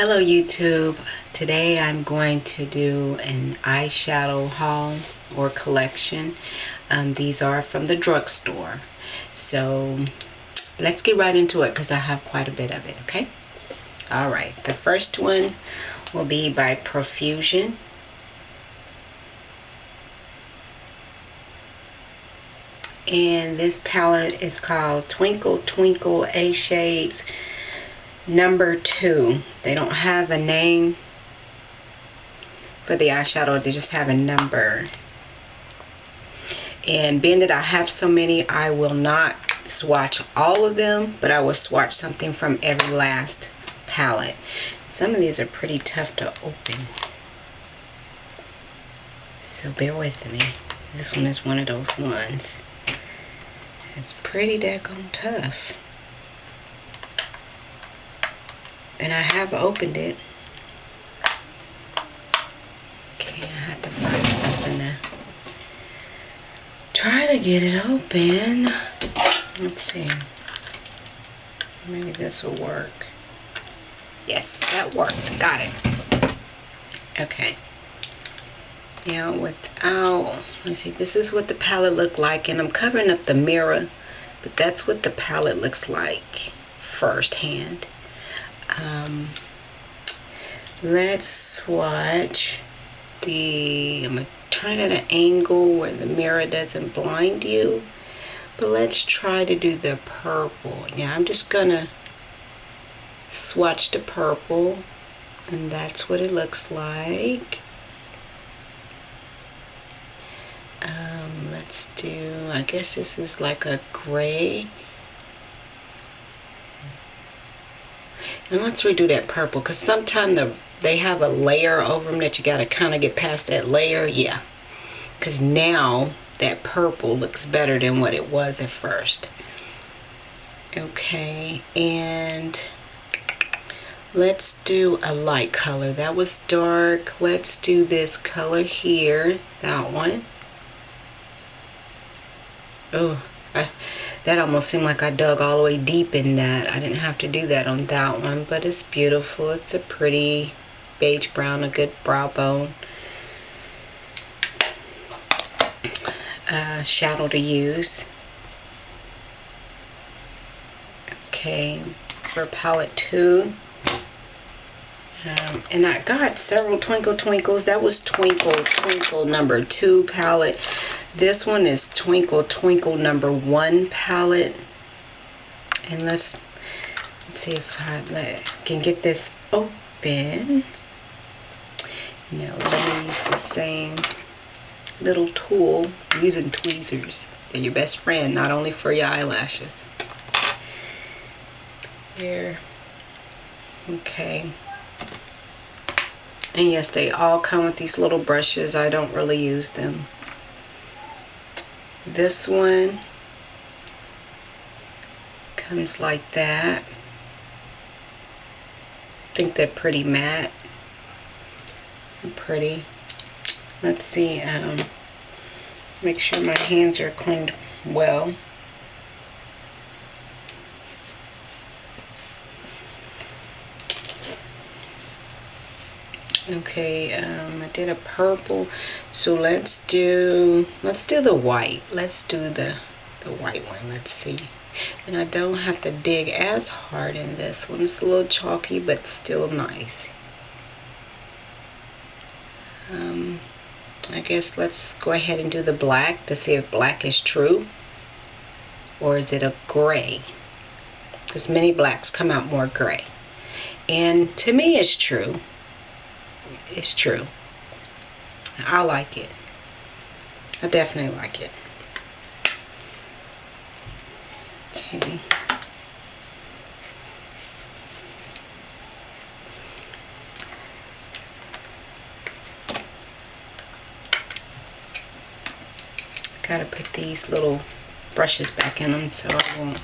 Hello YouTube. Today I'm going to do an eyeshadow haul or collection. These are from the drugstore. So let's get right into it because I have quite a bit of it, okay? Alright, the first one will be by Profusion. And this palette is called Twinkle Twinkle A Shades number 2. They don't have a name for the eyeshadow, they just have a number. And being that I have so many, I will not swatch all of them, but I will swatch something from every last palette. Some of these are pretty tough to open, so bear with me. This one is one of those ones. It's pretty daggone tough. And I have opened it. Okay, I have to find something to try to get it open. Let's see. Maybe this will work. Yes, that worked. Got it. Okay. Now without, let's see, this is what the palette looked like, and I'm covering up the mirror, but that's what the palette looks like firsthand. Let's swatch I'm going to turn it at an angle where the mirror doesn't blind you, but let's try to do the purple. Now I'm just going to swatch the purple, and that's what it looks like. Let's do, I guess this is like a gray. And let's redo that purple, because sometimes they have a layer over them that you got to kind of get past that layer. Yeah, because now that purple looks better than what it was at first. Okay, and let's do a light color. That was dark. Let's do this color here, that one. Oh, that almost seemed like I dug all the way deep in that. I didn't have to do that on that one, but it's beautiful. It's a pretty beige brown, a good brow bone shadow to use. Okay, for palette 2. And I got several Twinkle Twinkles. That was Twinkle Twinkle number 2 palette. This one is Twinkle Twinkle number 1 palette. And let's see if I can get this open. Now let me use the same little tool. I'm using tweezers. They're your best friend, not only for your eyelashes. There. Okay. And yes, they all come with these little brushes. I don't really use them. This one comes like that. I think they're pretty matte. Pretty. Let's see. Make sure my hands are cleaned well. Okay, I did a purple, so let's do the white. Let's do the white one. Let's see. And I don't have to dig as hard in this one. It's a little chalky, but still nice. I guess let's go ahead and do the black to see if black is true, or is it a gray? Because many blacks come out more gray, and to me it's true. It's true. I like it. I definitely like it. Okay. Gotta put these little brushes back in them so I won't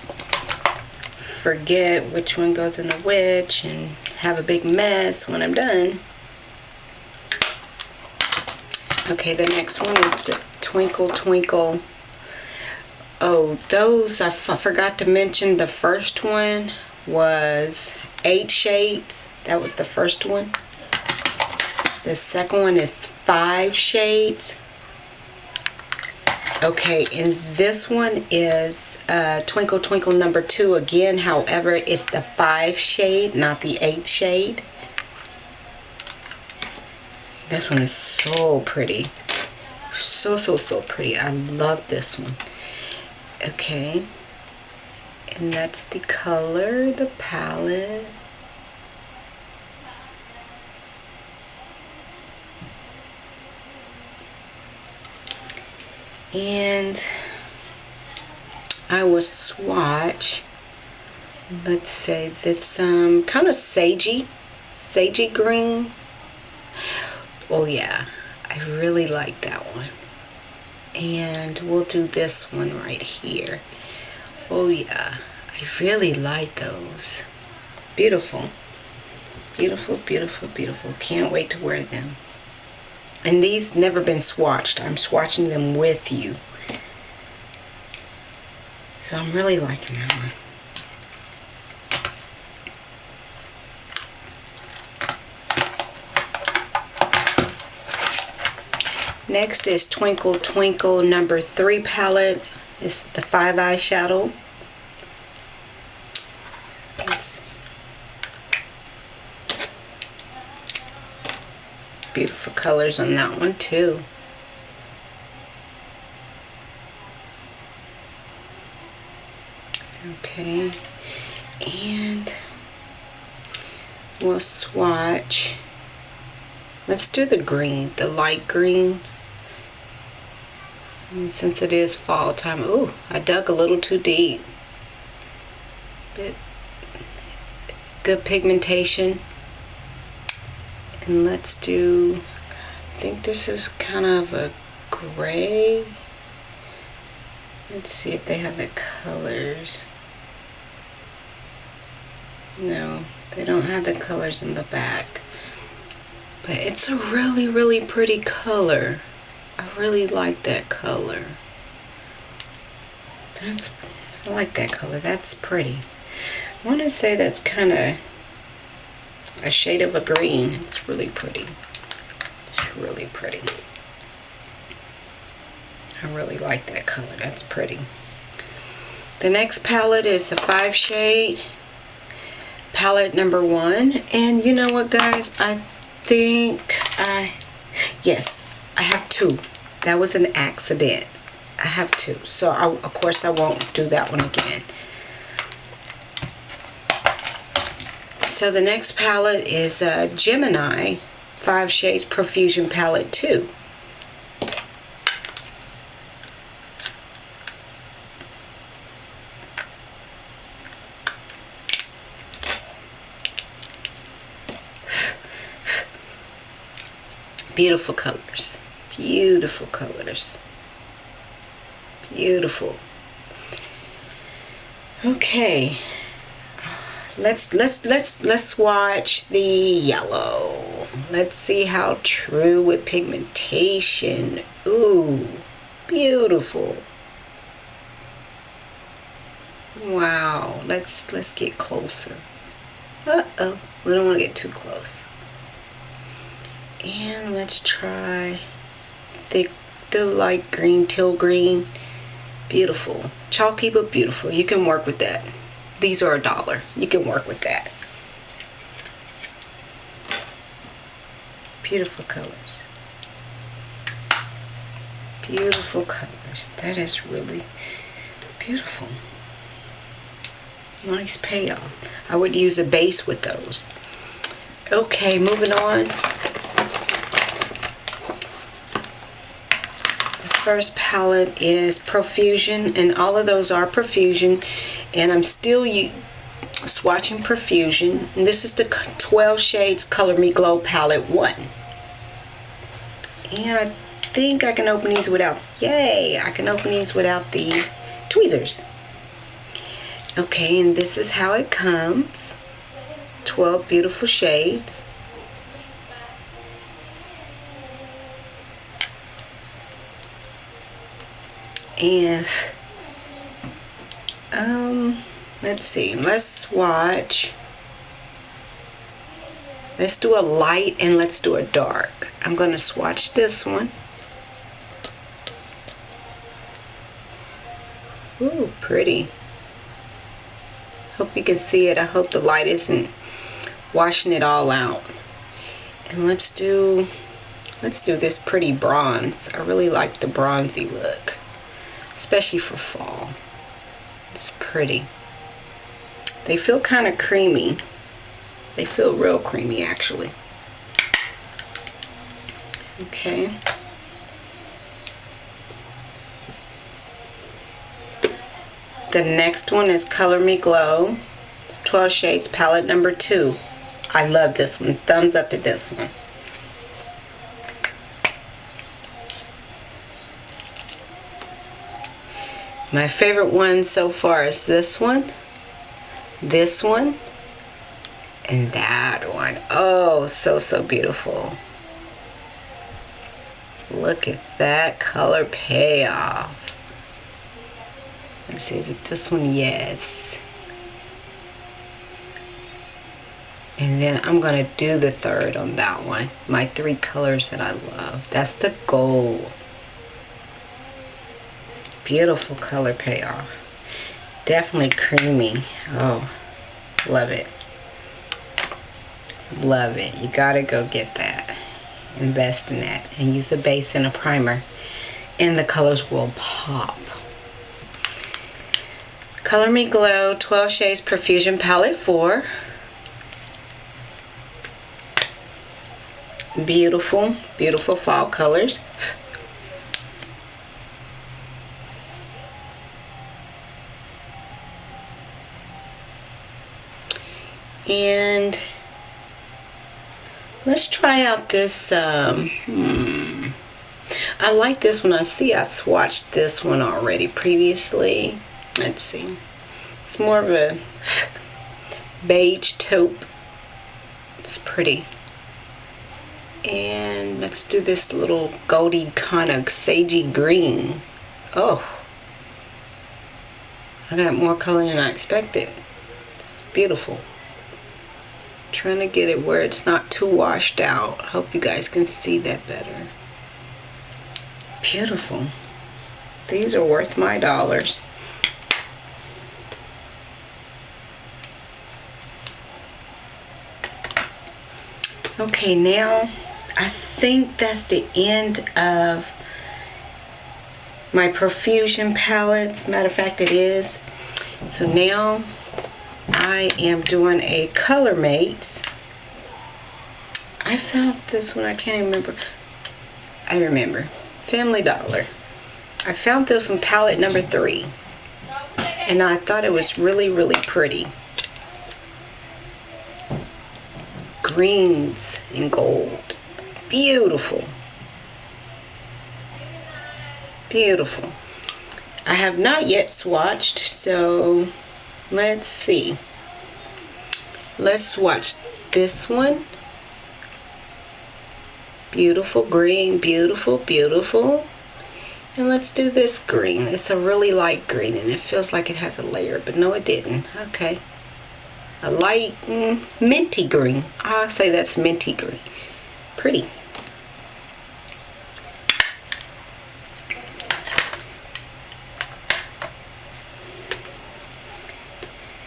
forget which one goes in which and have a big mess when I'm done. Okay, the next one is the Twinkle Twinkle. Oh, those, I forgot to mention, the first one was 8 shades. That was the first one. The second one is 5 shades. Okay, and this one is Twinkle Twinkle number 2 again. However, it's the 5 shade, not the 8 shade. This one is so pretty. So pretty. I love this one. Okay. And that's the color, the palette. And I will swatch, let's say this kind of sagey green. Oh yeah, I really like that one. And we'll do this one right here. Oh yeah, I really like those. Beautiful. Beautiful, beautiful, beautiful. Can't wait to wear them. And these never been swatched. I'm swatching them with you. So I'm really liking that one. Next is Twinkle Twinkle number 3 palette. It's the 5 eyeshadow. Beautiful colors on that one too. Okay, and we'll swatch. Let's do the green, the light green. And since it is fall time, ooh, I dug a little too deep. But good pigmentation. And let's do, I think this is kind of a gray. Let's see if they have the colors. No, they don't have the colors in the back. But it's a really pretty color. I really like that color. I like that color. That's pretty. I want to say that's kind of a shade of a green. It's really pretty. It's really pretty. I really like that color. That's pretty. The next palette is the 5 shade palette number 1. And you know what, guys? I think yes, I have 2. That was an accident. I have 2. So of course I won't do that one again. So the next palette is Gemini 5 Shades Profusion Palette 2. Beautiful colors. Beautiful colors. Beautiful. Okay. Let's watch the yellow. Let's see how true with pigmentation. Ooh, beautiful. Wow. Let's get closer. Uh-oh. We don't want to get too close. And let's try the light green, teal green. Beautiful. Chalky but beautiful. You can work with that. These are $1. You can work with that. Beautiful colors. Beautiful colors. That is really beautiful. Nice payoff. I would use a base with those. Okay, moving on. First palette is Profusion, and all of those are Profusion, and I'm still swatching Profusion, and this is the 12 Shades Color Me Glow Palette 1. And I think I can open these without, yay, I can open these without the tweezers. Okay, and this is how it comes. 12 beautiful shades. And let's see, let's swatch Let's do a light and let's do a dark. I'm going to swatch this one. Ooh, pretty. Hope you can see it. I hope the light isn't washing it all out. And let's do this pretty bronze. I really like the bronzy look, especially for fall. It's pretty. They feel kind of creamy. They feel real creamy, actually. Okay. The next one is Color Me Glow 12 Shades Palette number 2. I love this one. Thumbs up to this one. My favorite one so far is this one, and that one. Oh, so beautiful. Look at that color payoff. Let's see, is it this one? Yes. And then I'm going to do the third on that one. My 3 colors that I love. That's the gold. Beautiful color payoff. Definitely creamy. Oh, love it. Love it. You gotta go get that. Invest in that. And use a base and a primer. And the colors will pop. Color Me Glow 12 Shades Profusion Palette 4. Beautiful, beautiful fall colors. And let's try out this, I like this one. I swatched this one already previously. Let's see. It's more of a beige taupe. It's pretty. And let's do this little goldy kind of sagey green. Oh, I got more color than I expected. It's beautiful. Trying to get it where it's not too washed out. Hope you guys can see that better. Beautiful. These are worth my dollars. Okay, now I think that's the end of my Profusion palettes. Matter of fact, it is. So now I am doing a Color Mates. I found this one. I can't remember. I remember. Family Dollar. I found this one, palette number 3. And I thought it was really pretty. Greens and gold. Beautiful. Beautiful. I have not yet swatched, so let's see. Let's swatch this one. Beautiful green, beautiful. And let's do this green. It's a really light green and it feels like it has a layer, but no, it didn't. Okay. A light minty green. I'll say that's minty green. Pretty.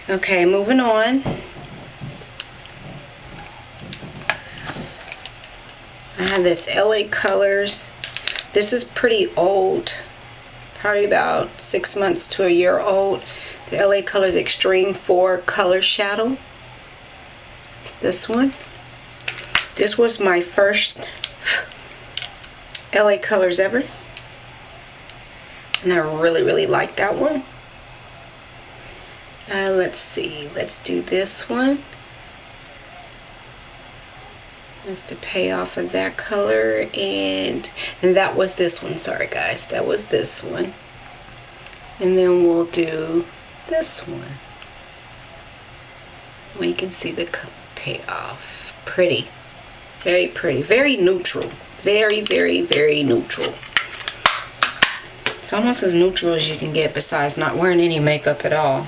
Okay, moving on. I have this LA Colors. This is pretty old. Probably about 6 months to a year old. The LA Colors Extreme 4 Color Shadow. This one. This was my first LA Colors ever. And I really like that one. Let's see. Let's do this one. That's the payoff of that color. And that was this one. Sorry guys. That was this one. And then we'll do this one. Well, you can see the payoff. Pretty. Very pretty. Very neutral. Very neutral. It's almost as neutral as you can get besides not wearing any makeup at all.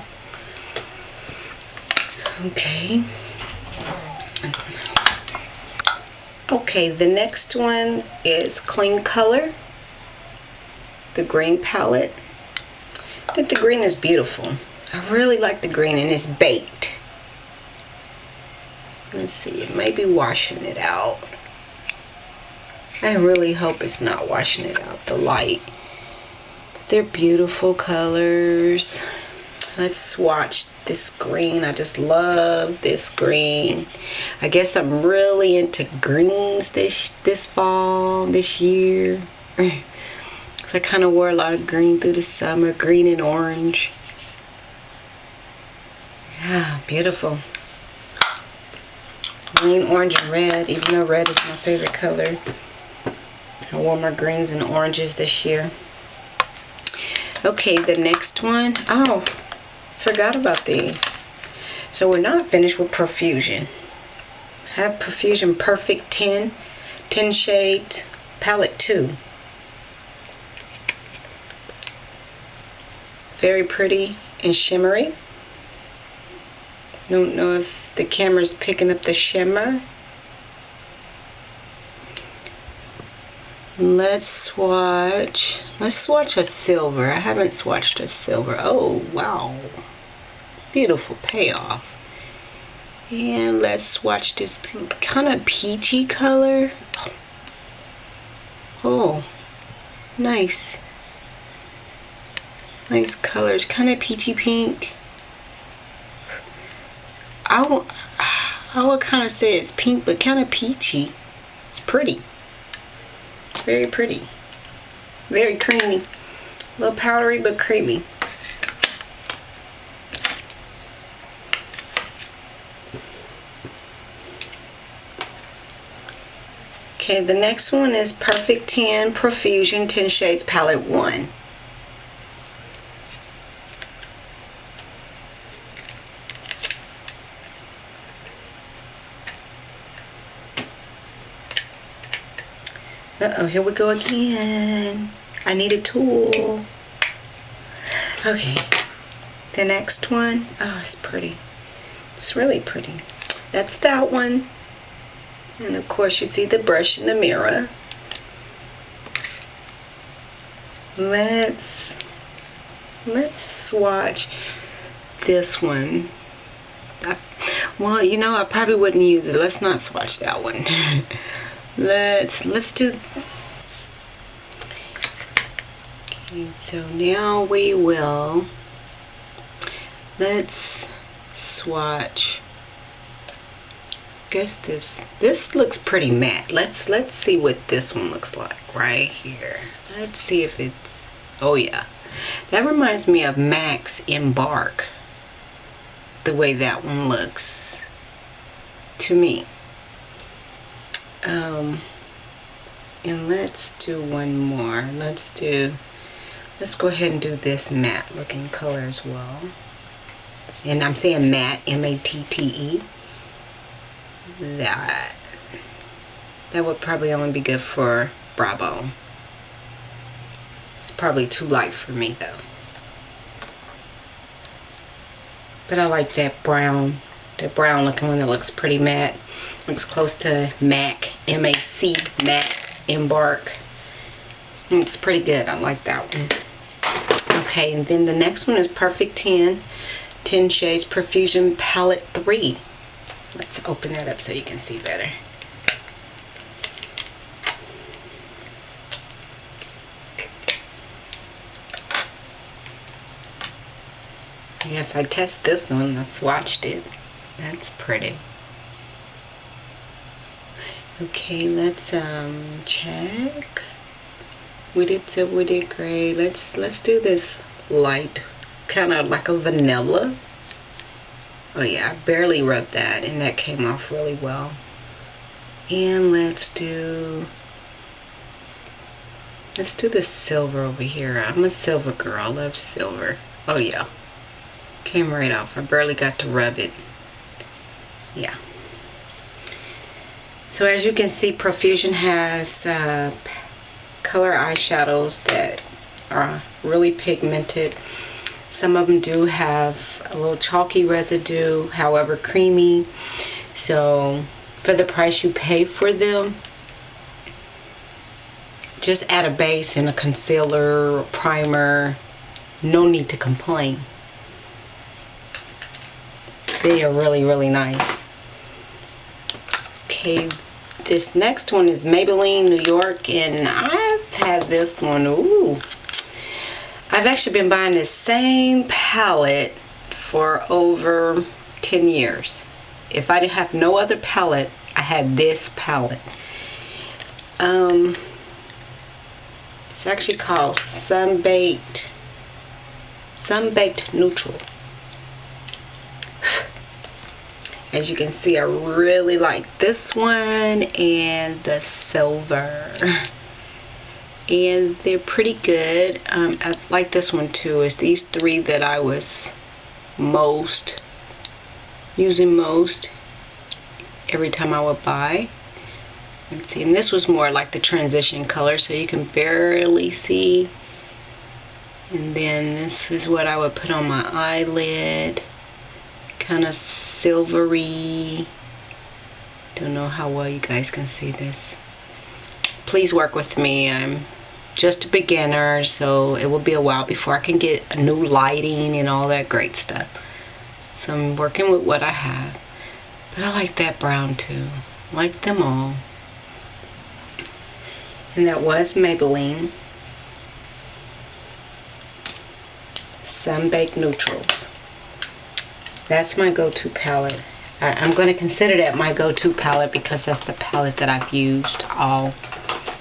Okay, the next one is Clean Color, the green palette. I think the green is beautiful. I really like the green, and it's baked. Let's see, it may be washing it out. I really hope it's not washing it out, the light. They're beautiful colors. Let's swatch this green. I just love this green. I guess I'm really into greens this fall, this year. So I kind of wore a lot of green through the summer, green and orange. Yeah, beautiful. Green, orange, and red, even though red is my favorite color. I wore my greens and oranges this year. Okay, the next one. Oh, forgot about these. So we're not finished with Profusion. I have Profusion Perfect 10 Shades Palette 2. Very pretty and shimmery. Don't know if the camera's picking up the shimmer. Let's swatch a silver. I haven't swatched a silver. Oh, wow. Beautiful payoff. And let's swatch this kind of peachy color. Oh, nice. Nice colors. Kind of peachy pink. I would kind of say it's pink, but kind of peachy. It's pretty. Very pretty. Very creamy. A little powdery, but creamy. Okay, the next one is Perfect 10 Profusion 10 Shades Palette 1. Uh-oh, here we go again. I need a tool. Okay, the next one. Oh, it's pretty. It's really pretty. That's that one. And of course you see the brush in the mirror. Let's swatch this one. Well, you know, I probably wouldn't use it. Let's not swatch that one. Let's do. Okay, so now we will. Let's swatch. Guess this looks pretty matte. Let's see what this one looks like right here. Let's see if it's. Oh yeah, that reminds me of MAC's Embark. The way that one looks to me. And let's do one more. Let's go ahead and do this matte looking color as well. And I'm saying matte, M-A-T-T-E. That would probably only be good for Bravo. It's probably too light for me though. But I like that brown. The brown looking one that looks pretty matte. Looks close to MAC, M-A-C, MAC Embark. It's pretty good. I like that one. Okay, and then the next one is Perfect 10 Shades Profusion Palette 3. Let's open that up so you can see better. Yes, I tested this one. I swatched it. That's pretty. Okay, let's check. We did great. Let's do this light, kind of like a vanilla. Oh yeah, I barely rubbed that, and that came off really well. And let's do the silver over here. I'm a silver girl. I love silver. Oh yeah, came right off. I barely got to rub it. Yeah. So as you can see, Profusion has color eyeshadows that are really pigmented. Some of them do have a little chalky residue, however creamy. So for the price you pay for them. Just add a base and a concealer, primer. No need to complain. They are really, really nice. Okay, this next one is Maybelline New York, and I've had this one. Ooh. I've actually been buying this same palette for over 10 years. If I didn't have no other palette, I had this palette. It's actually called Sunbaked Neutral. As you can see, I really like this one and the silver. And they're pretty good. I like this one too. It's these three that I was using most every time I would buy. Let's see, and this was more like the transition color, so you can barely see. And then this is what I would put on my eyelid. Kind of silvery. Don't know how well you guys can see this. Please work with me. I'm just a beginner, so it will be a while before I can get a new lighting and all that great stuff. So I'm working with what I have. But I like that brown too. I like them all. And that was Maybelline Sunbaked Neutrals. That's my go-to palette. I'm going to consider that my go-to palette because that's the palette that I've used all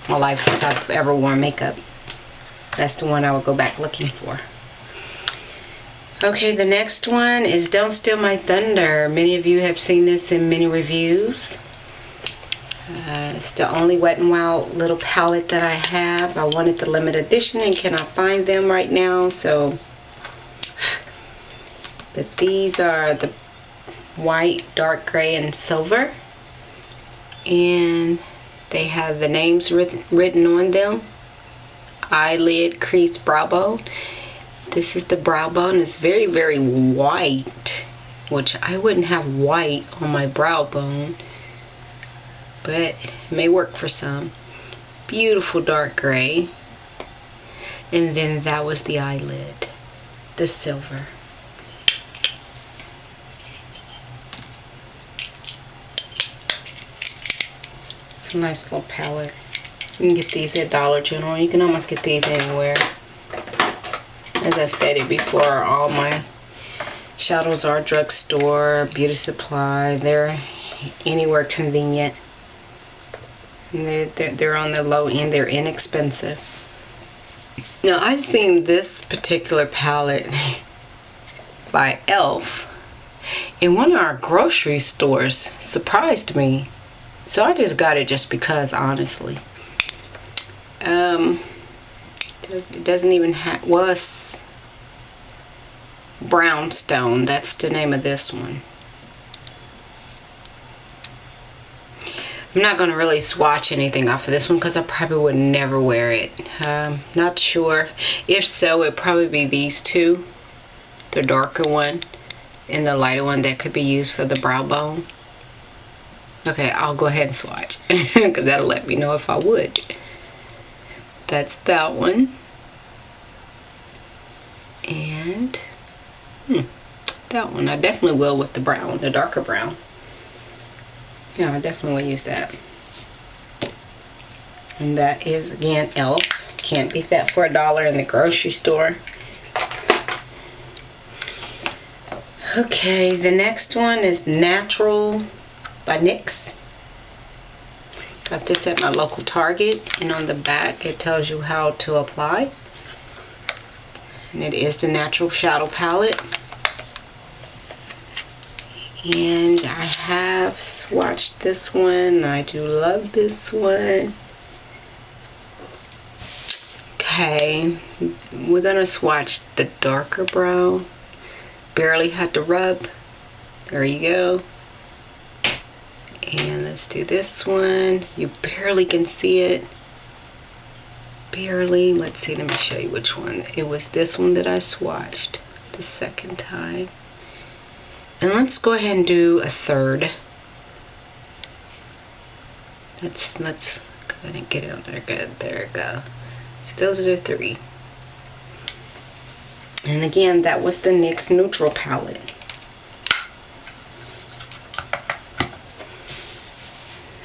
my life since I've ever worn makeup. That's the one I would go back looking for. Okay, the next one is Don't Steal My Thunder. Many of you have seen this in many reviews. It's the only Wet n Wild little palette that I have. I wanted the limited edition and cannot find them right now, so. But these are the white, dark gray, and silver. And they have the names written on them. Eyelid, crease, brow bone. This is the brow bone. It's very, very white, which I wouldn't have white on my brow bone, but it may work for some. Beautiful dark gray. And then that was the eyelid, the silver. It's a nice little palette. You can get these at Dollar General. You can almost get these anywhere. As I stated before, all my shadows are drugstore, beauty supply. They're anywhere convenient. And they're on the low end. They're inexpensive. Now, I've seen this particular palette by e.l.f. in one of our grocery stores. Surprised me. So I just got it just because, honestly. It doesn't even have, well, it's Brownstone. That's the name of this one. I'm not going to really swatch anything off of this one because I probably would never wear it. Not sure. If so, it'd probably be these two. The darker one and the lighter one that could be used for the brow bone. Okay, I'll go ahead and swatch because that'll let me know if I would. That's that one. And that one. I definitely will with the brown, the darker brown. Yeah, I definitely will use that. And that is, again, e.l.f. Can't beat that for $1 in the grocery store. Okay, the next one is Natural by NYX. Got this at my local Target, and on the back it tells you how to apply. And it is the Natural Shadow Palette. And I have swatched this one. I do love this one. Okay, we're gonna swatch the darker brown. Barely had to rub. There you go. And let's do this one. You barely can see it. Barely. Let's see, let me show you which one. It was this one that I swatched the second time. And let's go ahead and do a third. Let's go ahead and get it on there. Good. There we go. So those are the 3. And again, that was the NYX Neutral palette.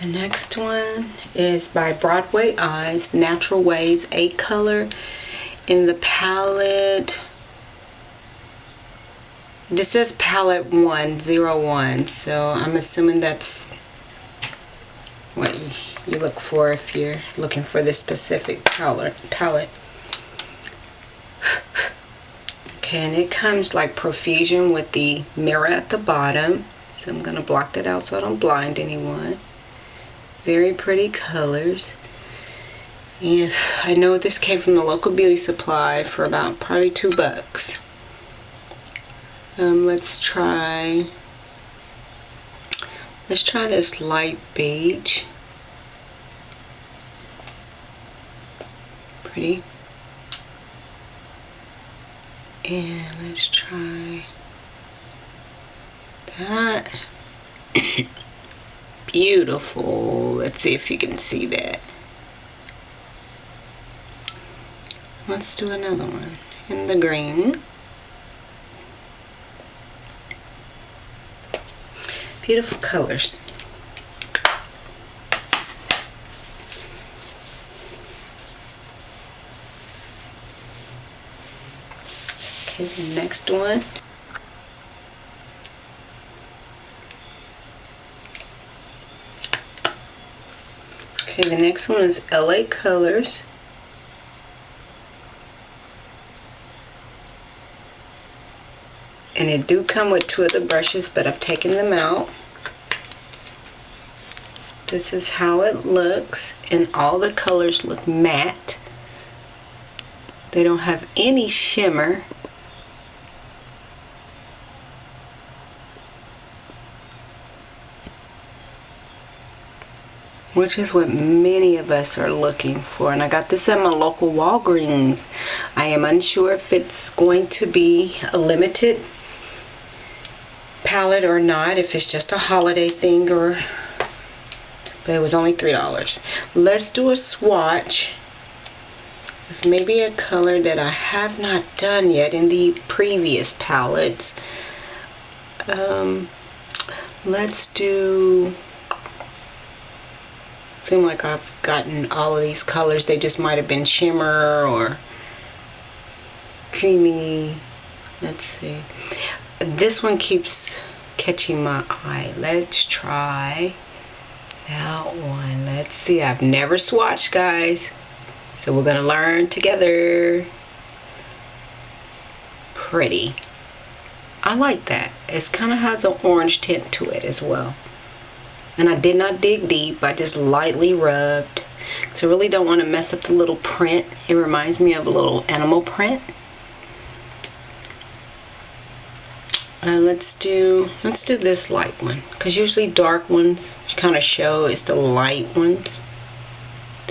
The next one is by Broadway Eyes, Natural Ways 8 color. In the palette, this says palette 101, so I'm assuming that's what you look for if you're looking for this specific palette. Okay, and it comes like profusion with the mirror at the bottom, so I'm going to block that out so I don't blind anyone. Very pretty colors. And I know this came from the local beauty supply for about probably $2. Let's try this light beige. Pretty. And let's try that. Beautiful. Let's see if you can see that. Let's do another one in the green. Beautiful colors. Okay, the next one. Okay, the next one is LA Colors. And it do come with 2 of the brushes, but I've taken them out. This is how it looks, and all the colors look matte. They don't have any shimmer. Which is what many of us are looking for. And I got this at my local Walgreens. I am unsure if it's going to be a limited palette or not, if it's just a holiday thing, or but it was only $3. Let's do a swatch of maybe a color that I have not done yet in the previous palettes. Let's do, seem like I've gotten all of these colors. They just might have been shimmer or creamy. Let's see. This one keeps catching my eye. Let's try that one. Let's see. I've never swatched, guys, so we're gonna learn together. Pretty. I like that. It kind of has an orange tint to it as well. And I did not dig deep. I just lightly rubbed. So I really don't want to mess up the little print. It reminds me of a little animal print. Let's do this light one, because usually dark ones kind of show. It's the light ones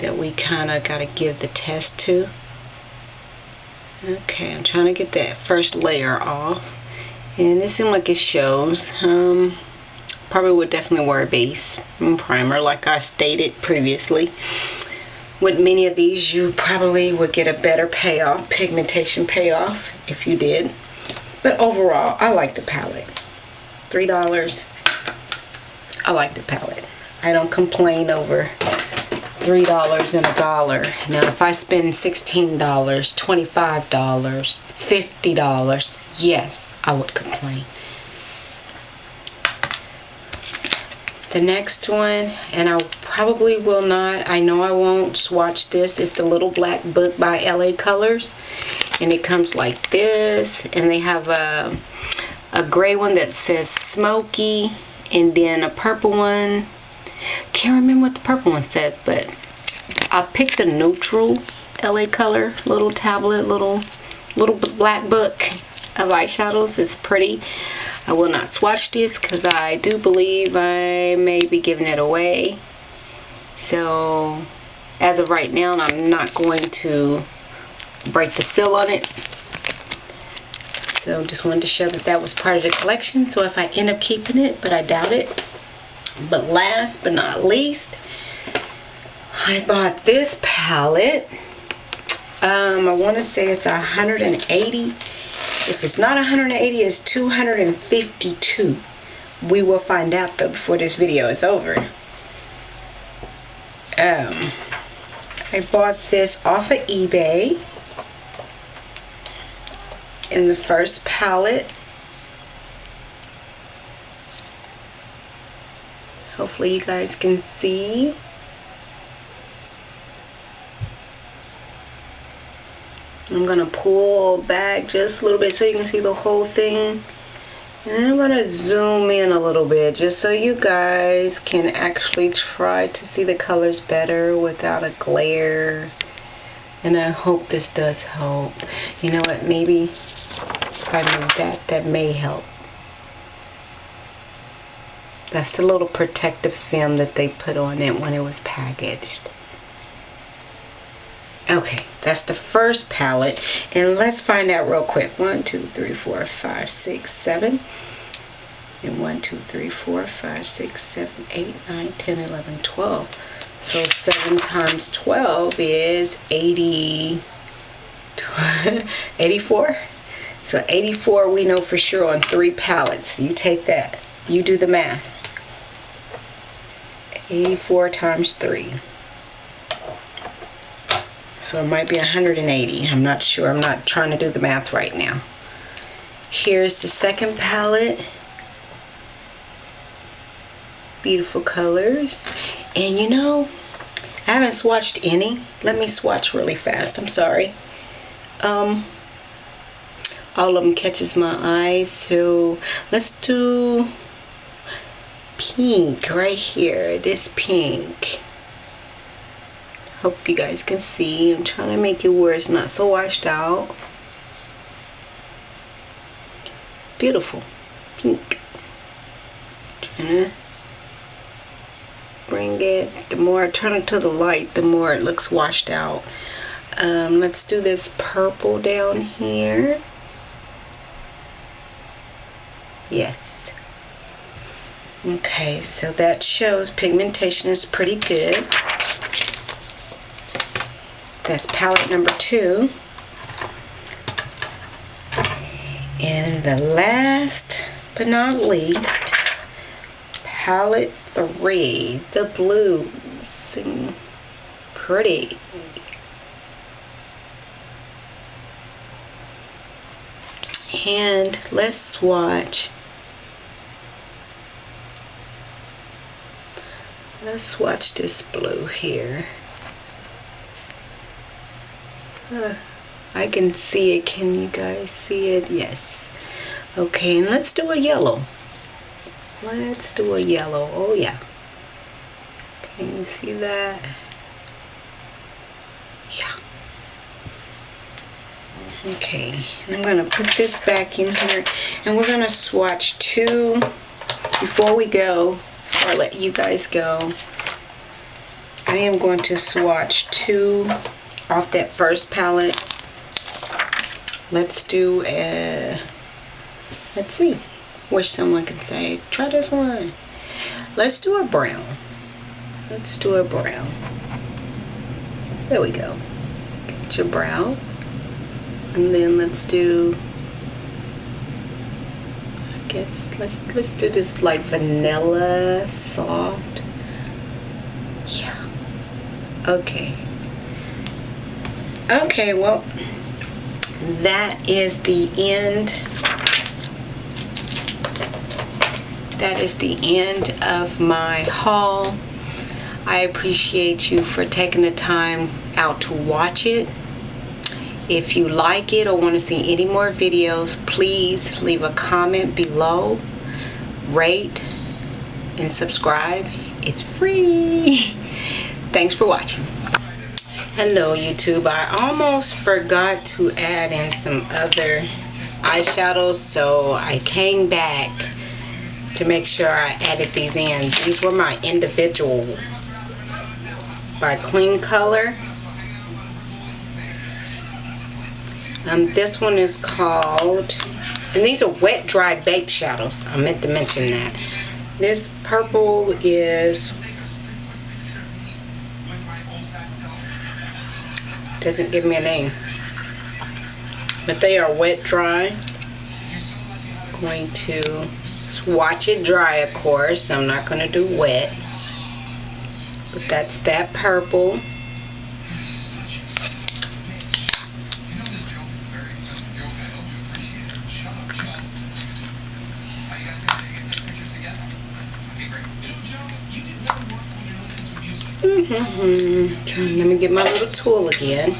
that we kind of got to give the test to. Okay, I'm trying to get that first layer off, and it seems like it shows. Probably would definitely wear a base and primer like I stated previously. With many of these, you probably would get a better payoff, pigmentation payoff, if you did. But overall, I like the palette. $3. I like the palette. I don't complain over $3 and $1. Now, if I spend $16, $25, $50, yes, I would complain. The next one, and I probably will not, I know I won't swatch this, is the Little Black Book by LA Colors. And it comes like this, and they have a gray one that says Smoky, and then a purple one. Can't remember what the purple one says, but I picked the neutral LA Color little tablet, little black book of eyeshadows. It's pretty. I will not swatch this because I do believe I may be giving it away. So as of right now, I'm not going to break the seal on it. So just wanted to show that that was part of the collection. So if I end up keeping it, but I doubt it. But last but not least, I bought this palette. I want to say it's 180. If it's not 180, it's 252. We will find out though before this video is over. I bought this off of eBay in the first palette. Hopefully you guys can see. I'm going to pull back just a little bit so you can see the whole thing. And then I'm going to zoom in a little bit just so you guys can actually try to see the colors better without a glare. And I hope this does help. You know what, maybe if I move that may help. That's the little protective film that they put on it when it was packaged. Okay, that's the first palette, and let's find out real quick. 1, 2, 3, 4, 5, 6, 7, and 1, 2, 3, 4, 5, 6, 7, 8, 9, 10, 11, 12. So 7 times 12 is 84. So 84 we know for sure on 3 palettes. You take that. You do the math. 84 times 3. So it might be 180. I'm not sure. I'm not trying to do the math right now. Here's the second palette. Beautiful colors. And you know, I haven't swatched any. Let me swatch really fast. I'm sorry. All of them catches my eye. So let's do pink right here. This pink. Hope you guys can see. I'm trying to make it where it's not so washed out. Beautiful pink. Trying to bring it. The more I turn it to the light, the more it looks washed out. Let's do this purple down here. Yes. Okay, so that shows pigmentation is pretty good. That's palette number 2. And the last but not least, palette 3, the blues. Pretty. And let's swatch. Let's swatch this blue here. I can see it. Can you guys see it? Yes. Okay, and let's do a yellow. Let's do a yellow. Oh yeah. Can you see that? Yeah. Okay, and I'm going to put this back in here, and we're going to swatch 2 before we go, or let you guys go. I am going to swatch 2 off that first palette. Let's do a, let's see, wish someone could say, try this one. Let's do a brown. Let's do a brown. There we go. Get your brown. And then let's do, I guess, let's do this like vanilla soft. Yeah. Okay. Okay, well, that is the end. That is the end of my haul. I appreciate you for taking the time out to watch it. If you like it or want to see any more videos, please leave a comment below, rate, and subscribe. It's free. Thanks for watching. Hello YouTube. I almost forgot to add in some other eyeshadows, so I came back to make sure I added these in. These were my individual by Clean Color. This one is called, and these are wet, dry, baked shadows. I meant to mention that. This purple is Doesn't give me a name. But they are wet dry. Going to swatch it dry, of course. I'm not going to do wet. But that's that purple. Let me get my little tool again.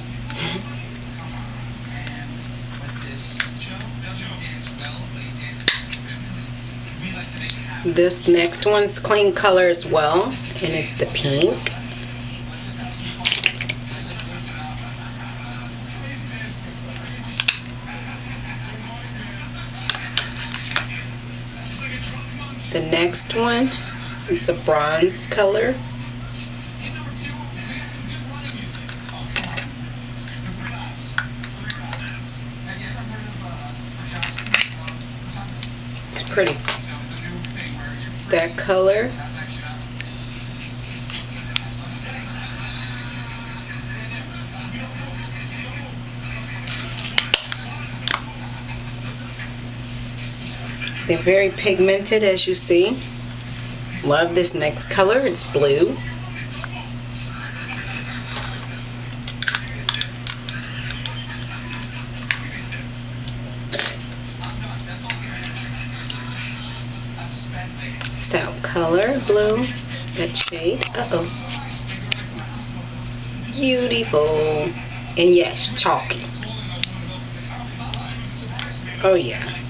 This next one's clean color as well, and it's the pink. The next one is a bronze color. It's pretty. It's that color. They're very pigmented, as you see. Love this next color. It's blue. Stout color, blue. That shade. Uh-oh. Beautiful. And yes, chalky. Oh yeah.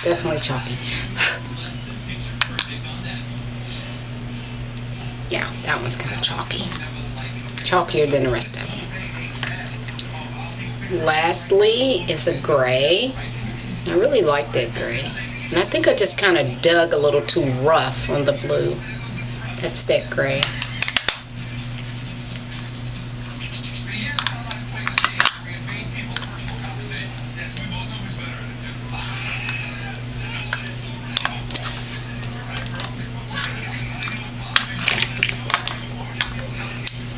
Definitely chalky. Yeah, that one's kind of chalky. Chalkier than the rest of them. Lastly is a gray. I really like that gray. And I think I just kind of dug a little too rough on the blue. That's that gray.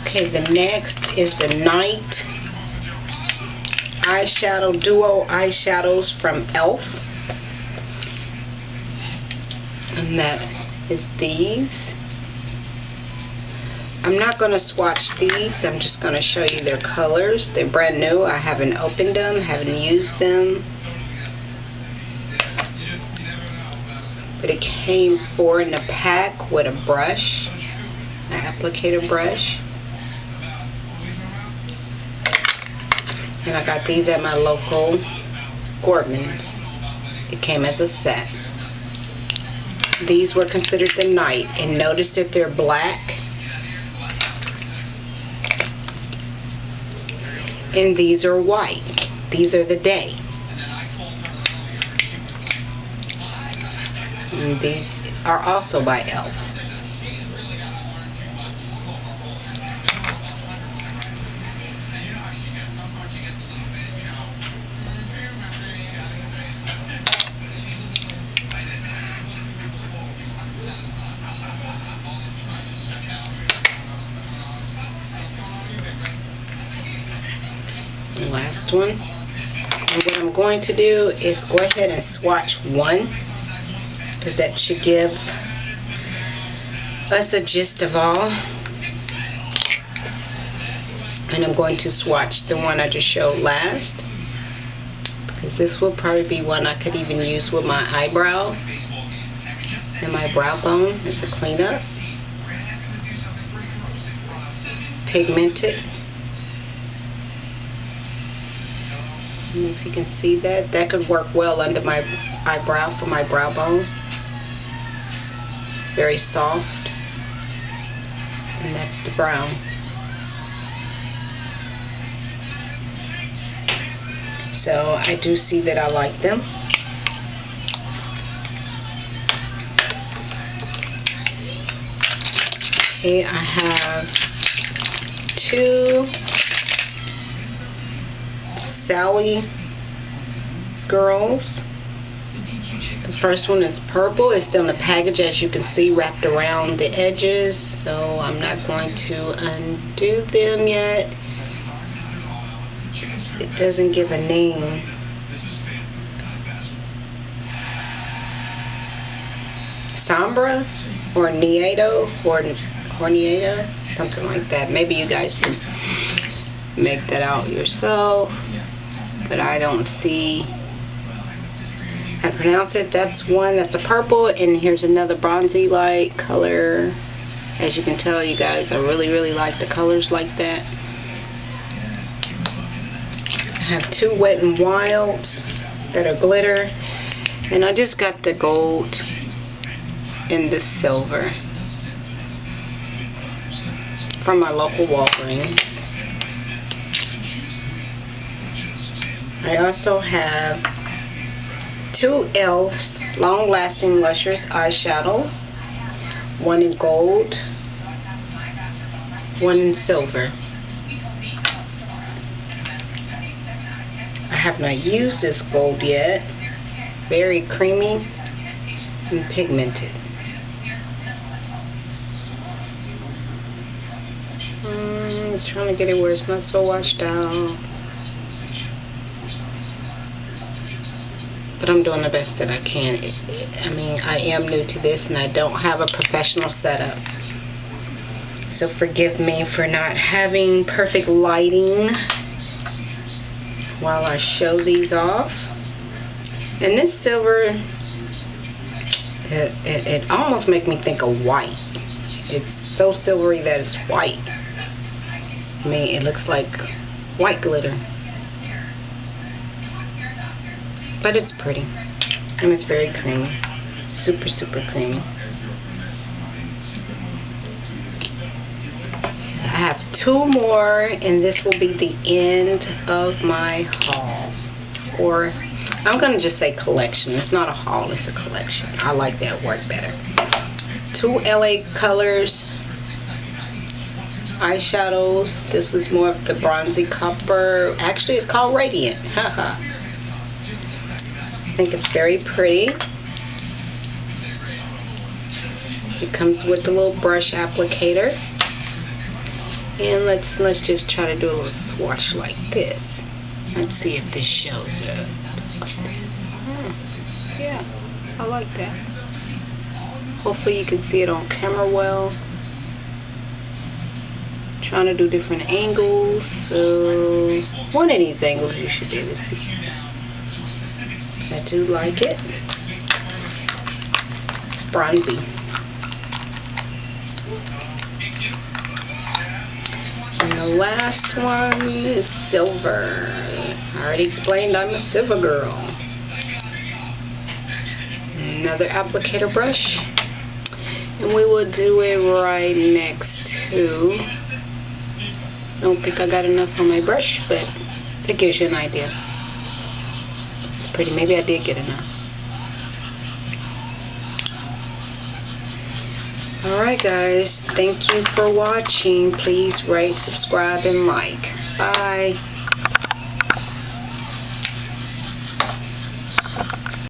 Okay, the next is the Night Eyeshadow Duo Eyeshadows from e.l.f. And that is these. I'm not going to swatch these. I'm just going to show you their colors. They're brand new. I haven't opened them, haven't used them. But it came 4 in a pack with a brush, an applicator brush. And I got these at my local Gordon's. It came as a set. These were considered the night. And notice that they're black. And these are white. These are the day. And these are also by e.l.f. Last one. And what I'm going to do is go ahead and swatch one, because that should give us a gist of all. And I'm going to swatch the one I just showed last, because this will probably be one I could even use with my eyebrows and my brow bone as a cleanup. Pigmented. If you can see that, that could work well under my eyebrow for my brow bone. Very soft. And that's the brown. So I do see that I like them. Okay, I have 2 Sally girls. The First one is purple. It's still in the package, as you can see, wrapped around the edges. So I'm not going to undo them yet. It doesn't give a name. Sombra or Nieto or Nieto, something like that. Maybe you guys can make that out yourself, but I don't see how to pronounce it. That's one. That's a purple, and here's another bronzy light color. As you can tell, you guys, I really like the colors like that. I have two Wet n Wilds that are glitter, and I just got the gold and the silver from my local Walgreens. I also have two e.l.f. long-lasting lustrous eyeshadows, one in gold, one in silver. I have not used this gold yet. Very creamy and pigmented. I'm trying to get it where it's not so washed out. But I'm doing the best that I can. I mean, I am new to this and I don't have a professional setup. So forgive me for not having perfect lighting while I show these off. And this silver, it almost makes me think of white. It's so silvery that it's white. I mean, it looks like white glitter. But it's pretty. And it's very creamy. Super creamy. I have two more, and this will be the end of my haul. Or, I'm going to just say collection. It's not a haul, it's a collection. I like that word better. Two LA Colors eyeshadows. This is more of the bronzy copper. Actually, it's called Radiant. Haha. I think it's very pretty. It comes with a little brush applicator. And let's just try to do a little swatch like this. Let's see if this shows up. Yeah, I like that. Hopefully you can see it on camera well. Trying to do different angles, so one of these angles you should be able to see. I do like it. It's bronzy. And the last one is silver. I already explained I'm a silver girl. Another applicator brush. And we will do it right next to... I don't think I got enough on my brush, but that gives you an idea. It's pretty. Maybe I did get enough. Alright guys, thank you for watching. Please rate, subscribe, and like. Bye.